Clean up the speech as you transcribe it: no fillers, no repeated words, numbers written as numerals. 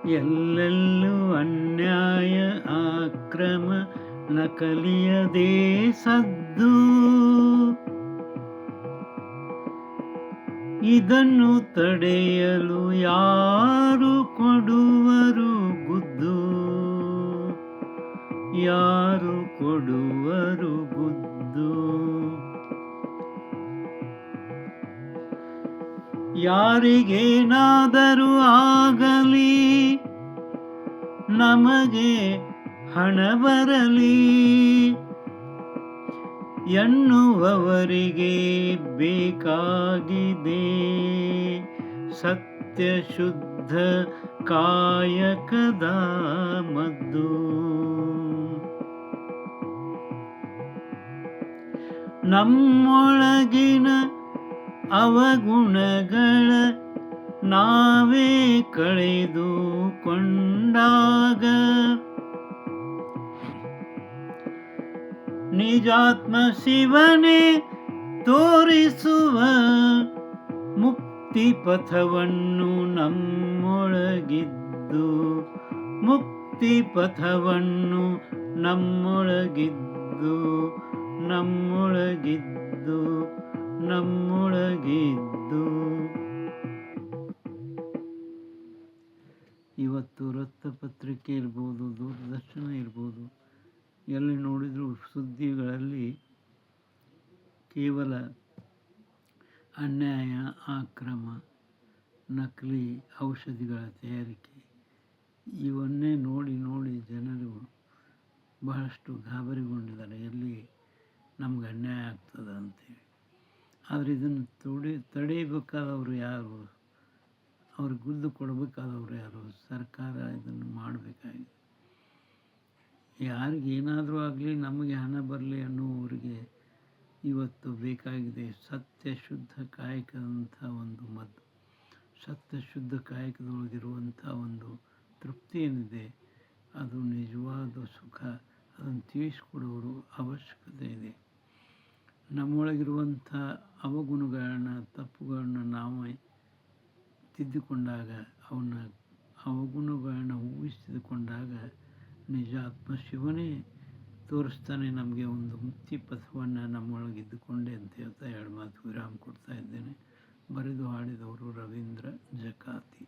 ಎಲ್ಲೆಲ್ಲೂ ಅನ್ಯಾಯ ಅಕ್ರಮ ನಕಲಿಯದೇ ಸದ್ದು, ಇದನ್ನು ತಡೆಯಲು ಯಾರು ಕೊಡುವರು ಗುದ್ದು, ಯಾರು ಕೊಡುವರು ಗುದ್ದು. ಯಾರಿಗೇನಾದರೂ ಆಗಲಿ, ನಮಗೆ ಹಣ ಬರಲಿ ಎನ್ನುವವರಿಗೆ ಬೇಕಾಗಿದೆ ಸತ್ಯ ಶುದ್ಧ ಕಾಯಕದ ಮದ್ದು. ನಮ್ಮೊಳಗಿನ ಅವಗುಣಗಳ ನಾವೇ ಕಳೆದುಕೊಂಡಾಗ ನಿಜಾತ್ಮ ಶಿವನೇ ತೋರಿಸುವ ಮುಕ್ತಿ ಪಥವನ್ನು ನಮ್ಮೊಳಗಿದ್ದು, ಮುಕ್ತಿ ಪಥವನ್ನು ನಮ್ಮೊಳಗಿದ್ದು, ನಮ್ಮೊಳಗಿದ್ದು, ನಮ್ಮೊಳಗಿದ್ದು. ಇವತ್ತು ವೃತ್ತಪತ್ರಿಕೆ ಇರ್ಬೋದು, ದೂರದರ್ಶನ ಇರ್ಬೋದು, ಎಲ್ಲಿ ನೋಡಿದರೂ ಸುದ್ದಿಗಳಲ್ಲಿ ಕೇವಲ ಅನ್ಯಾಯ ಅಕ್ರಮ, ನಕಲಿ ಔಷಧಿಗಳ ತಯಾರಿಕೆ ಇವನ್ನೇ ನೋಡಿ ನೋಡಿ ಜನರು ಬಹಳಷ್ಟು ಗಾಬರಿಗೊಂಡಿದ್ದಾರೆ. ಎಲ್ಲಿ ನಮ್ಗೆ ಅನ್ಯಾಯ ಆಗ್ತದೆ ಅಂತೇಳಿ. ಆದರೆ ಇದನ್ನು ತಡೆಯಬೇಕಾದವರು ಯಾರು? ಅವ್ರಿಗೆ ಗುದ್ದು ಕೊಡಬೇಕಾದವರು ಯಾರು? ಸರ್ಕಾರ ಇದನ್ನು ಮಾಡಬೇಕಾಗಿದೆ. ಯಾರಿಗೇನಾದರೂ ಆಗಲಿ, ನಮಗೆ ಹಣ ಬರಲಿ ಅನ್ನುವರಿಗೆ ಇವತ್ತು ಬೇಕಾಗಿದೆ ಸತ್ಯ ಶುದ್ಧ ಕಾಯಕದಂಥ ಒಂದು ಮದ್ದು. ಸತ್ಯ ಶುದ್ಧ ಕಾಯಕದೊಳಗಿರುವಂಥ ಒಂದು ತೃಪ್ತಿ ಏನಿದೆ, ಅದು ನಿಜವಾದ ಸುಖ. ಅದನ್ನು ತಿಳಿಸ್ಕೊಡೋರು ಅವಶ್ಯಕತೆ ಇದೆ. ನಮ್ಮೊಳಗಿರುವಂಥ ಅವಗುಣಗಳನ್ನ, ತಪ್ಪುಗಳನ್ನ ನಾವೇ ತಿದ್ದಿಕೊಂಡಾಗ, ಅವಗುಣಗಳನ್ನ ಊಹಿಸಿಕೊಂಡಾಗ ನಿಜಾತ್ಮ ಶಿವನೇ ತೋರಿಸ್ತಾನೆ ನಮಗೆ ಒಂದು ಮುಕ್ತಿ ಪಥವನ್ನು ನಮ್ಮೊಳಗಿದ್ದುಕೊಂಡೆ ಅಂತ ಹೇಳ್ತಾ ಎರಡು ಮಾತು ವಿರಾಮ ಕೊಡ್ತಾ ಇದ್ದೇನೆ. ಬರೆದು ಹಾಡಿದವರು ರವೀಂದ್ರ ಜಕಾತಿ.